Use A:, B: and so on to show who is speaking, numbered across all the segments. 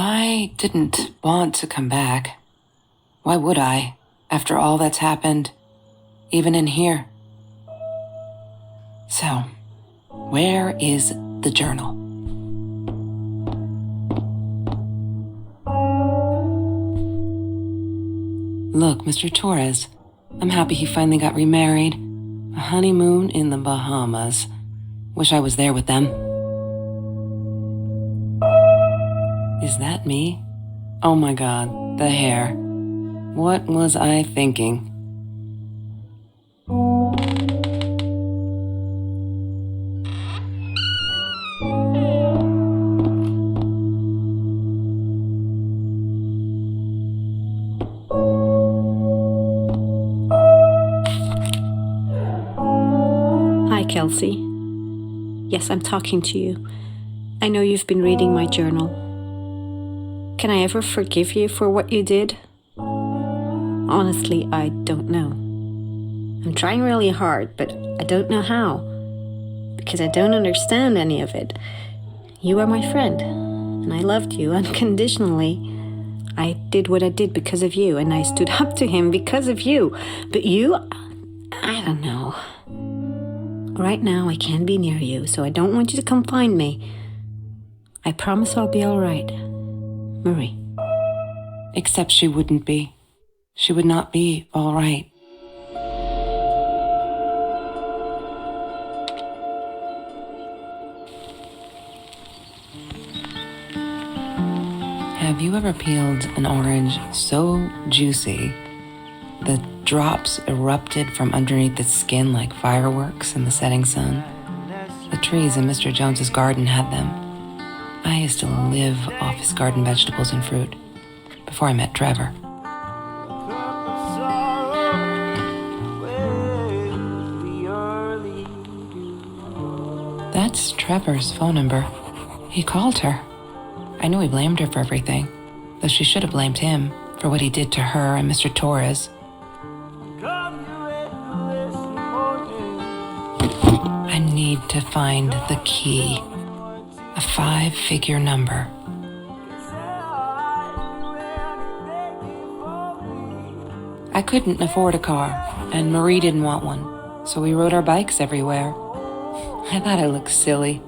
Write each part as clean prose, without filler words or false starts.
A: I didn't want to come back. Why would I, after all that's happened, even in here? So, where is the journal? Look, Mr. Torres, I'm happy he finally got remarried. A honeymoon in the Bahamas. Wish I was there with them. Is that me? Oh my God, the hair. What was I thinking?
B: Hi, Kelsey. Yes, I'm talking to you. I know you've been reading my journal. Can I ever forgive you for what you did? Honestly, I don't know. I'm trying really hard, but I don't know how. Because I don't understand any of it. You are my friend, and I loved you unconditionally. I did what I did because of you, and I stood up to him because of you. But you, I don't know. Right now, I can't be near you, so I don't want you to come find me. I promise I'll be all right. Marie.
A: Except she wouldn't be. She would not be all right. Have you ever peeled an orange so juicy the drops erupted from underneath its skin like fireworks in the setting sun? The trees in Mr. Jones's garden had them. I used to live off his garden vegetables and fruit before I met Trevor. That's Trevor's phone number. He called her. I knew he blamed her for everything, though she should have blamed him for what he did to her and Mr. Torres. I need to find the key. A 5-figure number. I couldn't afford a car, and Marie didn't want one, so we rode our bikes everywhere. I thought I looked silly,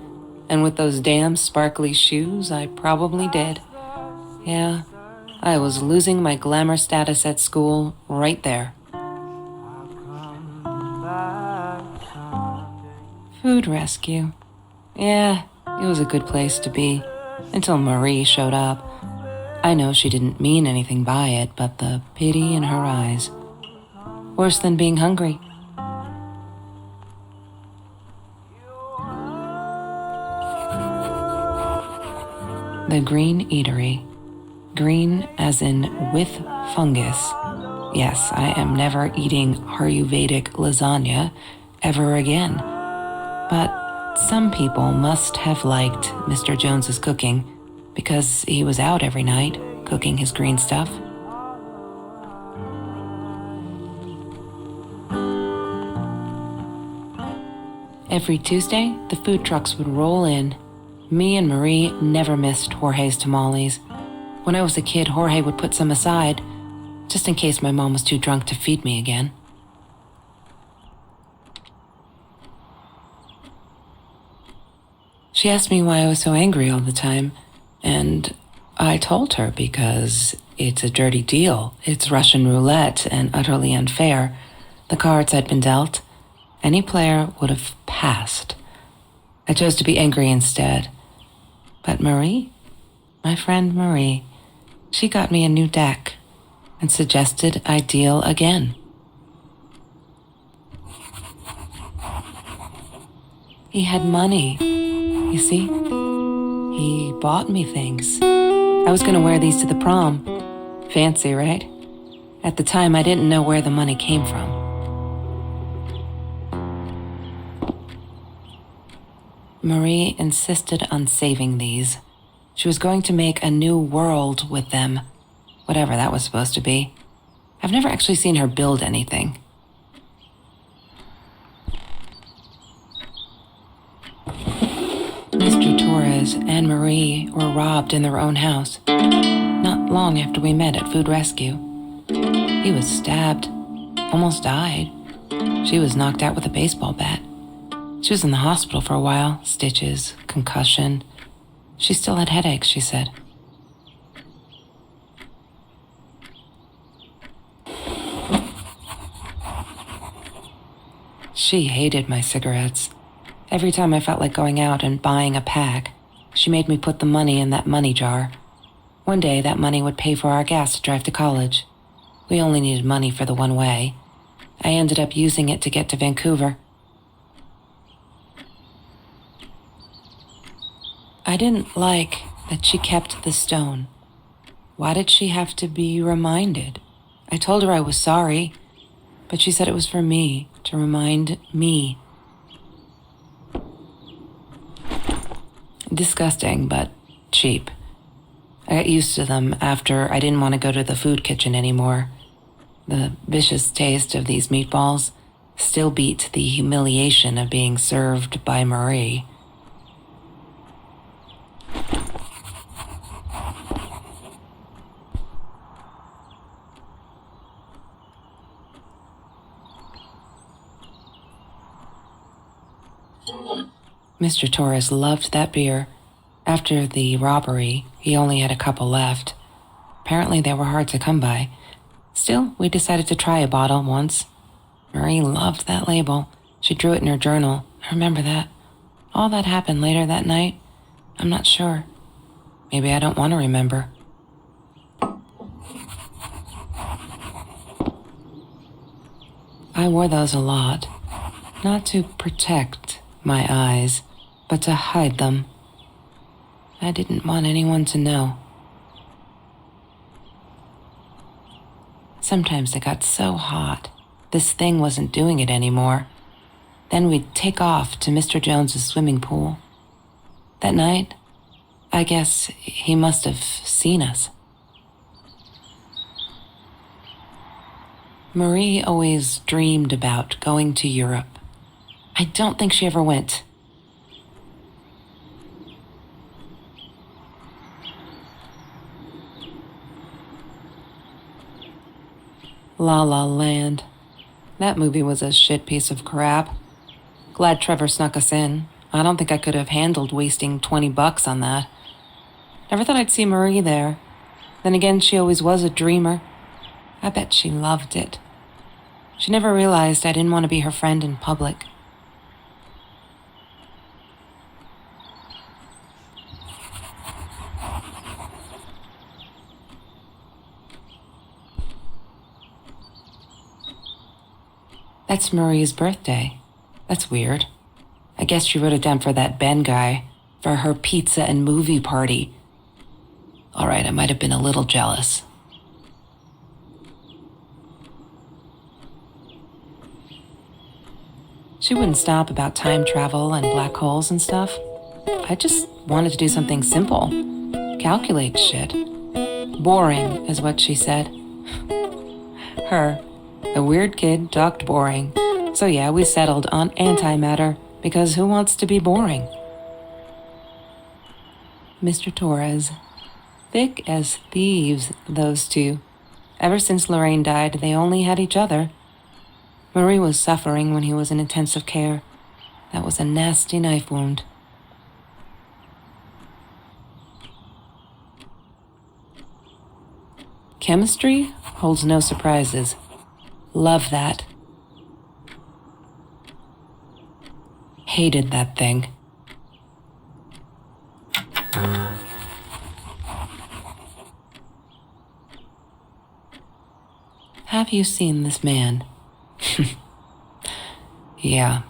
A: and with those damn sparkly shoes, I probably did. Yeah, I was losing my glamour status at school right there. Food rescue. Yeah, it was a good place to be, until Marie showed up. I know she didn't mean anything by it, but the pity in her eyes. Worse than being hungry. The Green Eatery. Green as in with fungus. Yes, I am never eating Ayurvedic lasagna ever again. But some people must have liked Mr. Jones's cooking because he was out every night cooking his green stuff. Every Tuesday, the food trucks would roll in. Me and Marie never missed Jorge's tamales. When I was a kid, Jorge would put some aside, just in case my mom was too drunk to feed me again. She asked me why I was so angry all the time, and I told her because it's a dirty deal. It's Russian roulette and utterly unfair. The cards had been dealt. Any player would have passed. I chose to be angry instead. But Marie, my friend Marie, she got me a new deck and suggested I deal again. He had money, you see? He bought me things. I was gonna wear these to the prom. Fancy, right? At the time, I didn't know where the money came from. Marie insisted on saving these. She was going to make a new world with them, whatever that was supposed to be. I've never actually seen her build anything. Mr. Torres Torres and Marie were robbed in their own house, not long after we met at Food Rescue. He was stabbed, almost died. She was knocked out with a baseball bat. She was in the hospital for a while, stitches, concussion. She still had headaches, she said. She hated my cigarettes. Every time I felt like going out and buying a pack, she made me put the money in that money jar. One day, that money would pay for our gas to drive to college. We only needed money for the one way. I ended up using it to get to Vancouver. I didn't like that she kept the stone. Why did she have to be reminded? I told her I was sorry, but she said it was for me, to remind me. Disgusting, but cheap. I got used to them after I didn't want to go to the food kitchen anymore. The vicious taste of these meatballs still beat the humiliation of being served by Marie. Mr. Torres loved that beer. After the robbery, he only had a couple left. Apparently they were hard to come by. Still, we decided to try a bottle once. Marie loved that label. She drew it in her journal. I remember that. All that happened later that night, I'm not sure. Maybe I don't want to remember. I wore those a lot, not to protect my eyes, but to hide them. I didn't want anyone to know. Sometimes it got so hot, this thing wasn't doing it anymore. Then we'd take off to Mr. Jones's swimming pool. That night, I guess he must have seen us. Marie always dreamed about going to Europe. I don't think she ever went. La La Land. That movie was a shit piece of crap. Glad Trevor snuck us in. I don't think I could have handled wasting $20 on that. Never thought I'd see Marie there. Then again, she always was a dreamer. I bet she loved it. She never realized I didn't want to be her friend in public. That's Marie's birthday. That's weird. I guess she wrote it down for that Ben guy, for her pizza and movie party. All right, I might have been a little jealous. She wouldn't stop about time travel and black holes and stuff. I just wanted to do something simple. Calculate shit. Boring is what she said. Her. The weird kid talked boring. So yeah, we settled on antimatter, because who wants to be boring? Mr. Torres. Thick as thieves, those two. Ever since Lorraine died, they only had each other. Marie was suffering when he was in intensive care. That was a nasty knife wound. Chemistry holds no surprises. Love that. Hated that thing. Have you seen this man? Yeah,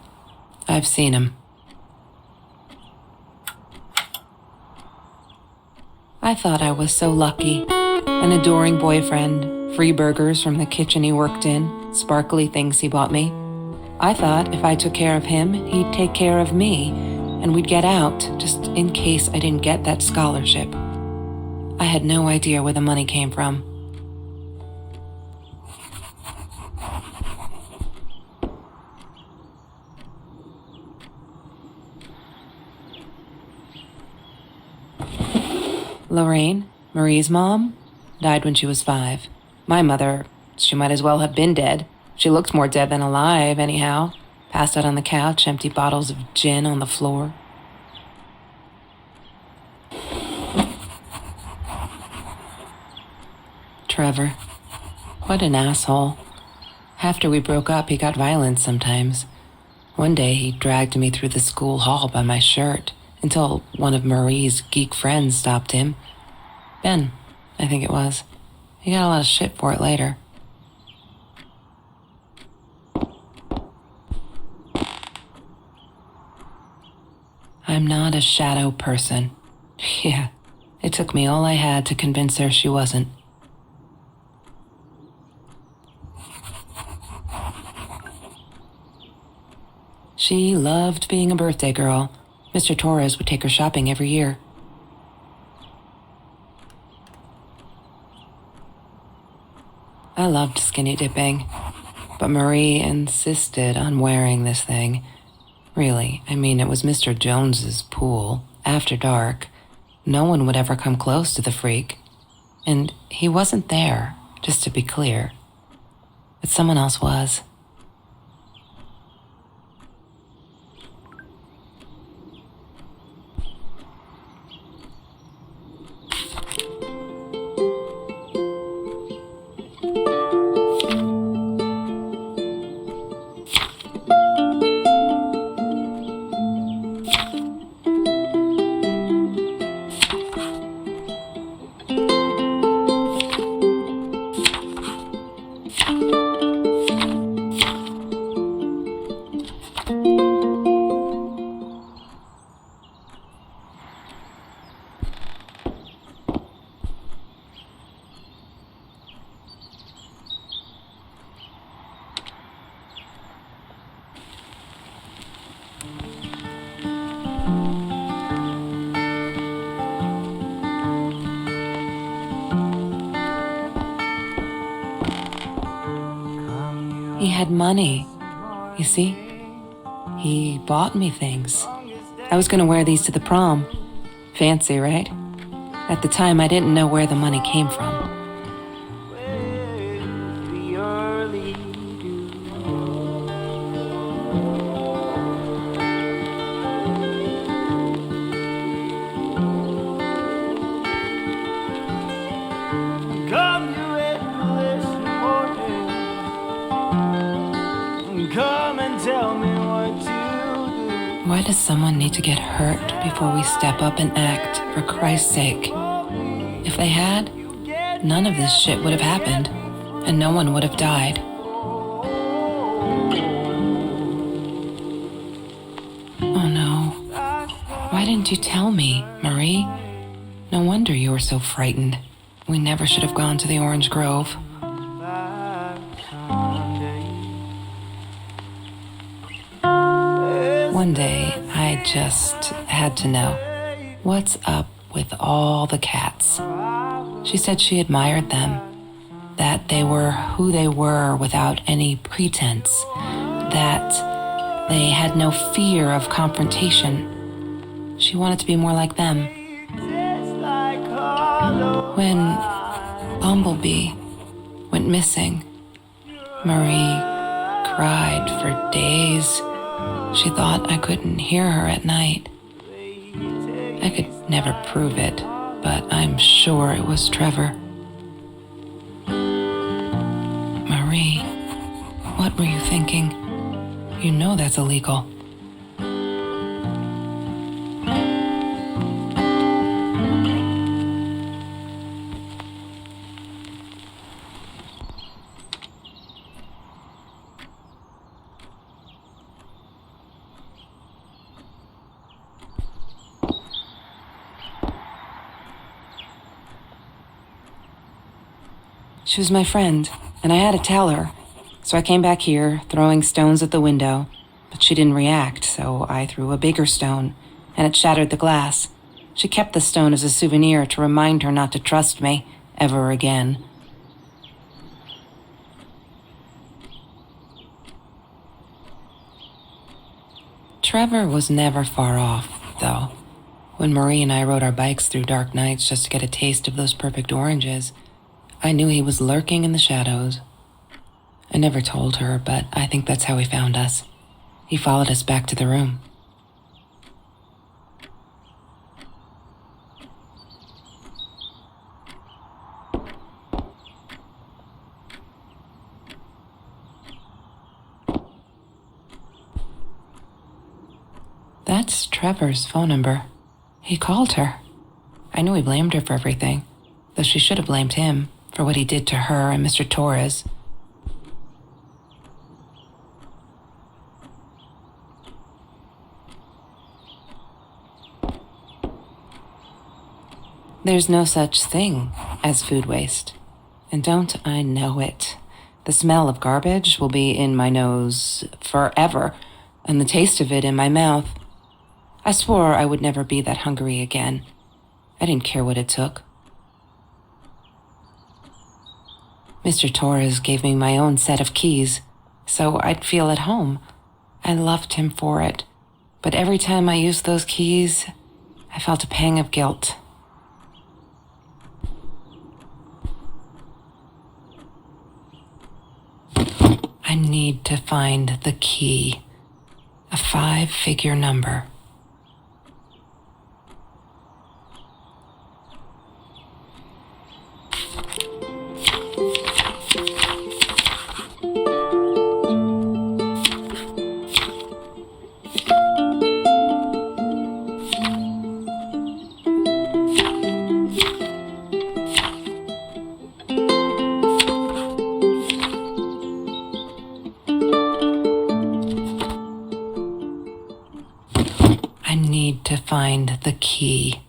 A: I've seen him. I thought I was so lucky. An adoring boyfriend, free burgers from the kitchen he worked in, sparkly things he bought me. I thought if I took care of him, he'd take care of me, and we'd get out just in case I didn't get that scholarship. I had no idea where the money came from. Lorraine, Marie's mom, died when she was 5. My mother, she might as well have been dead. She looked more dead than alive, anyhow. Passed out on the couch, empty bottles of gin on the floor. Trevor. What an asshole. After we broke up, he got violent sometimes. One day, he dragged me through the school hall by my shirt until one of Marie's geek friends stopped him. Ben, I think it was. He got a lot of shit for it later. I'm not a shadow person. Yeah, it took me all I had to convince her she wasn't. She loved being a birthday girl. Mr. Torres would take her shopping every year. I loved skinny dipping, but Marie insisted on wearing this thing. Really, I mean, it was Mr. Jones's pool, after dark. No one would ever come close to the freak. And he wasn't there, just to be clear. But someone else was. He had money, you see? He bought me things. I was gonna wear these to the prom. Fancy, right? At the time, I didn't know where the money came from. Why does someone need to get hurt before we step up and act, for Christ's sake? If they had, none of this shit would have happened, and no one would have died. Oh no. Why didn't you tell me, Marie? No wonder you were so frightened. We never should have gone to the Orange Grove. One day, I just had to know, what's up with all the cats? She said she admired them, that they were who they were without any pretense, that they had no fear of confrontation. She wanted to be more like them. When Bumblebee went missing, Marie cried for days. She thought I couldn't hear her at night. I could never prove it, but I'm sure it was Trevor. Marie, what were you thinking? You know that's illegal. She was my friend, and I had to tell her. So I came back here, throwing stones at the window, but she didn't react, so I threw a bigger stone, and it shattered the glass. She kept the stone as a souvenir to remind her not to trust me ever again. Trevor was never far off, though. When Marie and I rode our bikes through dark nights just to get a taste of those perfect oranges, I knew he was lurking in the shadows. I never told her, but I think that's how he found us. He followed us back to the room. That's Trevor's phone number. He called her. I knew he blamed her for everything, though she should have blamed him for what he did to her and Mr. Torres. There's no such thing as food waste. And don't I know it? The smell of garbage will be in my nose forever, and the taste of it in my mouth. I swore I would never be that hungry again. I didn't care what it took. Mr. Torres gave me my own set of keys, so I'd feel at home. I loved him for it, but every time I used those keys, I felt a pang of guilt. I need to find the key, a 5-figure number. I need to find the key,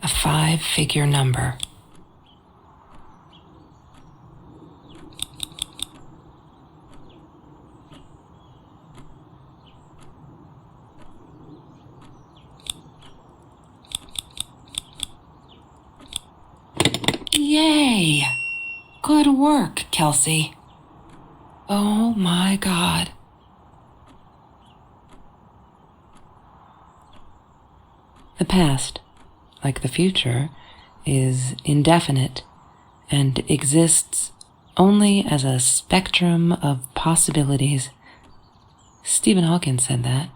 A: a 5-figure number. Yay! Good work, Kelsey. Oh my God. The past, like the future, is indefinite and exists only as a spectrum of possibilities. Stephen Hawking said that.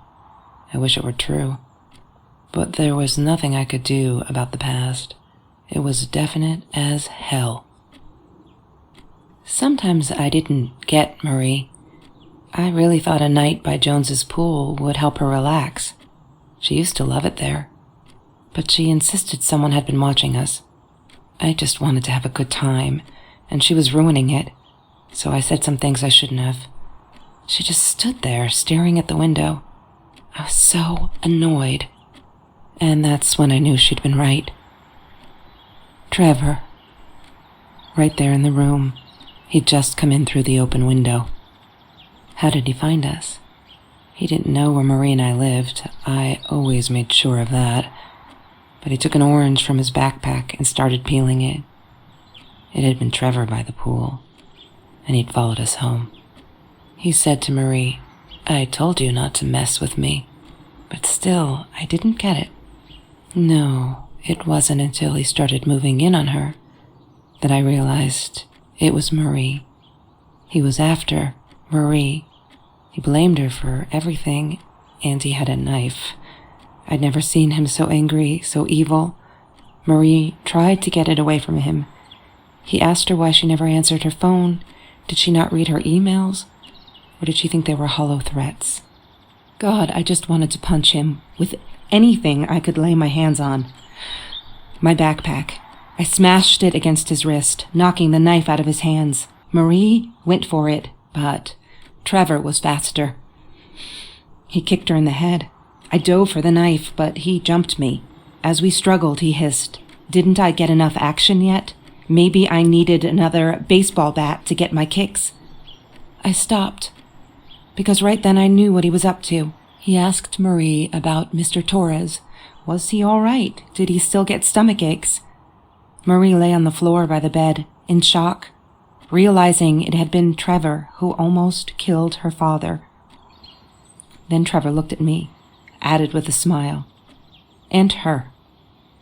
A: I wish it were true. But there was nothing I could do about the past. It was definite as hell. Sometimes I didn't get Marie. I really thought a night by Jones's pool would help her relax. She used to love it there. But she insisted someone had been watching us. I just wanted to have a good time, and she was ruining it, so I said some things I shouldn't have. She just stood there, staring at the window. I was so annoyed. And that's when I knew she'd been right. Trevor. Right there in the room. He'd just come in through the open window. How did he find us? He didn't know where Marie and I lived. I always made sure of that. But he took an orange from his backpack and started peeling it. It had been Trevor by the pool, and he'd followed us home. He said to Marie, "I told you not to mess with me." But still, I didn't get it. No, it wasn't until he started moving in on her that I realized it was Marie. He was after Marie. He blamed her for everything, and he had a knife. I'd never seen him so angry, so evil. Marie tried to get it away from him. He asked her why she never answered her phone. Did she not read her emails? Or did she think they were hollow threats? God, I just wanted to punch him with anything I could lay my hands on. My backpack. I smashed it against his wrist, knocking the knife out of his hands. Marie went for it, but Trevor was faster. He kicked her in the head. I dove for the knife, but he jumped me. As we struggled, he hissed, "Didn't I get enough action yet? Maybe I needed another baseball bat to get my kicks." I stopped, because right then I knew what he was up to. He asked Marie about Mr. Torres. Was he all right? Did he still get stomach aches? Marie lay on the floor by the bed, in shock, realizing it had been Trevor who almost killed her father. Then Trevor looked at me, added with a smile, and her.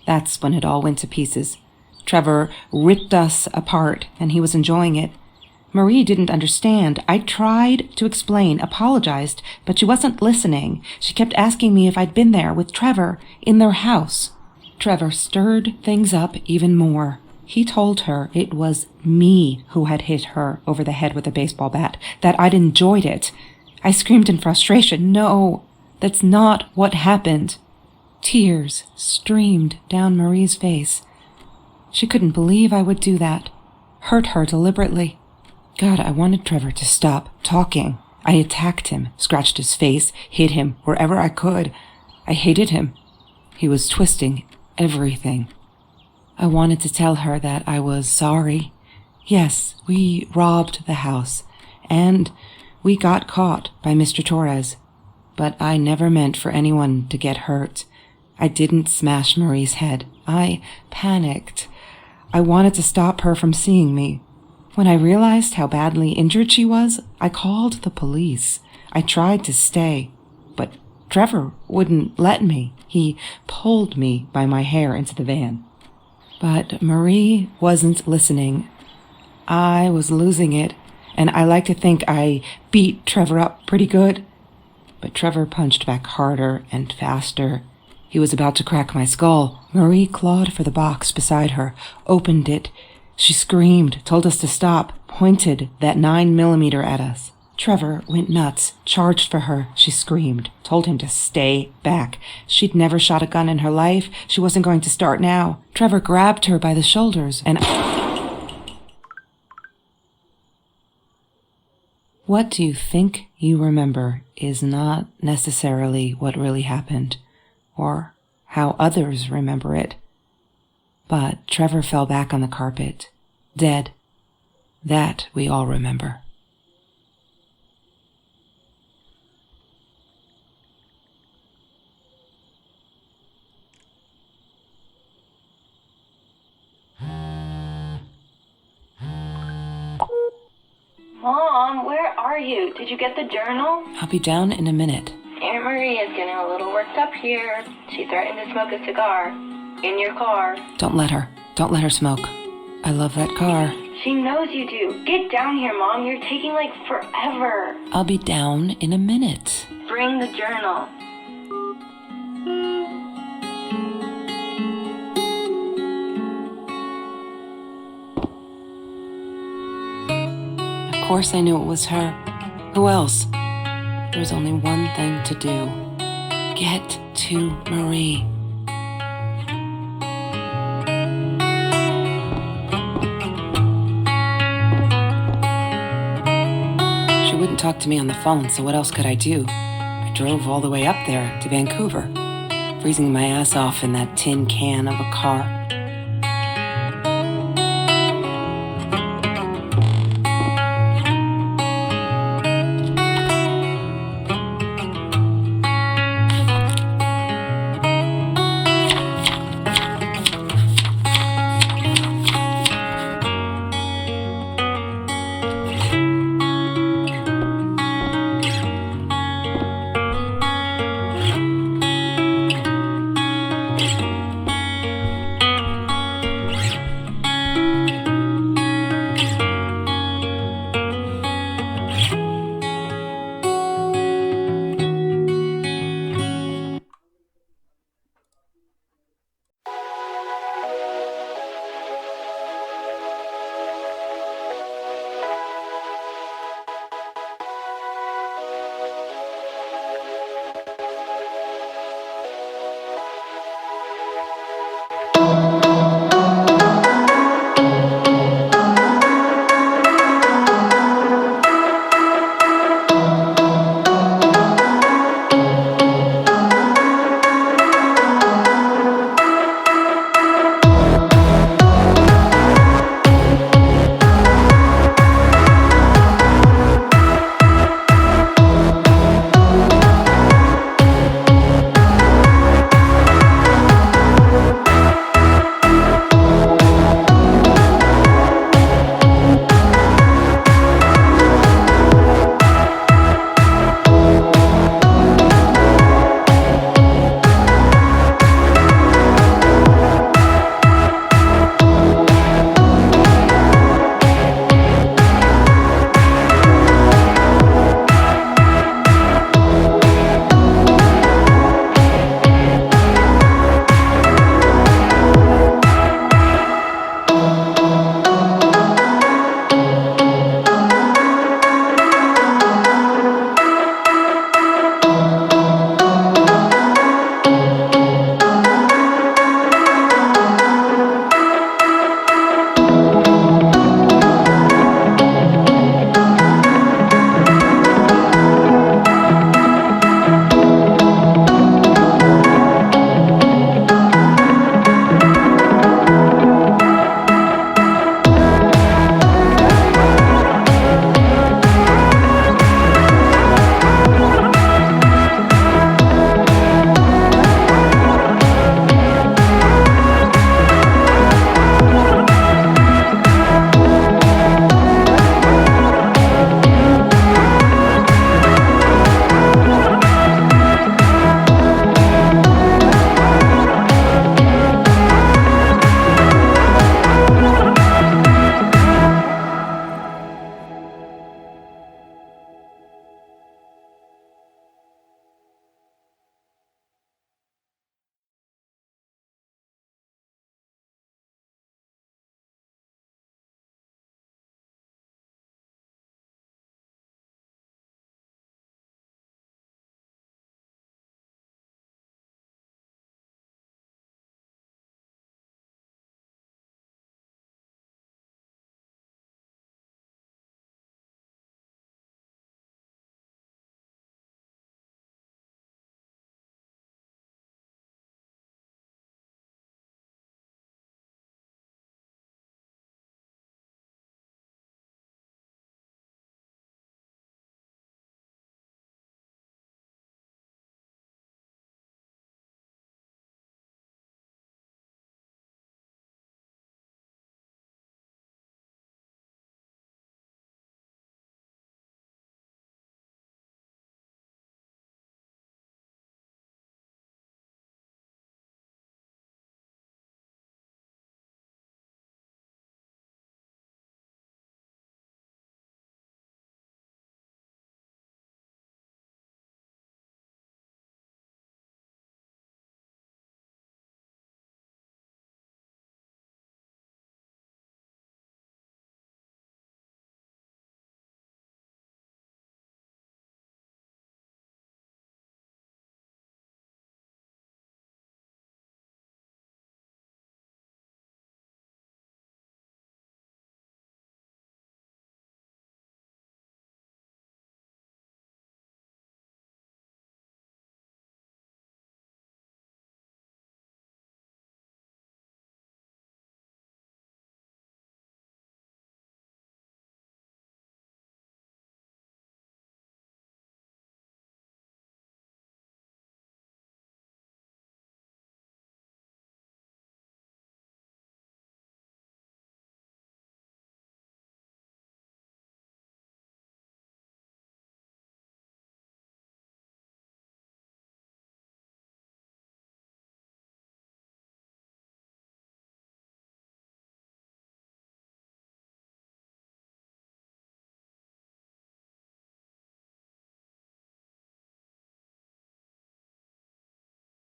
A: That's when it all went to pieces. Trevor ripped us apart, and he was enjoying it. Marie didn't understand. I tried to explain, apologized, but she wasn't listening. She kept asking me if I'd been there with Trevor in their house. Trevor stirred things up even more. He told her it was me who had hit her over the head with a baseball bat, that I'd enjoyed it. I screamed in frustration, "No, that's not what happened." Tears streamed down Marie's face. She couldn't believe I would do that, hurt her deliberately. God, I wanted Trevor to stop talking. I attacked him, scratched his face, hit him wherever I could. I hated him. He was twisting everything. I wanted to tell her that I was sorry. Yes, we robbed the house, and we got caught by Mr. Torres. But I never meant for anyone to get hurt. I didn't smash Marie's head. I panicked. I wanted to stop her from seeing me. When I realized how badly injured she was, I called the police. I tried to stay, but Trevor wouldn't let me. He pulled me by my hair into the van. But Marie wasn't listening. I was losing it, and I like to think I beat Trevor up pretty good. But Trevor punched back harder and faster. He was about to crack my skull. Marie clawed for the box beside her, opened it. She screamed, told us to stop, pointed that 9mm at us. Trevor went nuts, charged for her. She screamed, told him to stay back. She'd never shot a gun in her life. She wasn't going to start now. Trevor grabbed her by the shoulders and... What do you think you remember is not necessarily what really happened, or how others remember it. But Trevor fell back on the carpet, dead. That we all remember.
C: Mom, where are you? Did you get the journal?
A: I'll be down in a minute.
C: Aunt Marie is getting a little worked up here. She threatened to smoke a cigar. In your car.
A: Don't let her. Don't let her smoke. I love that car.
C: She knows you do. Get down here, Mom. You're taking like forever.
A: I'll be down in a minute.
C: Bring the journal.
A: Of course I knew it was her. Who else? There was only one thing to do. Get to Marie. She wouldn't talk to me on the phone, so what else could I do? I drove all the way up there to Vancouver, freezing my ass off in that tin can of a car.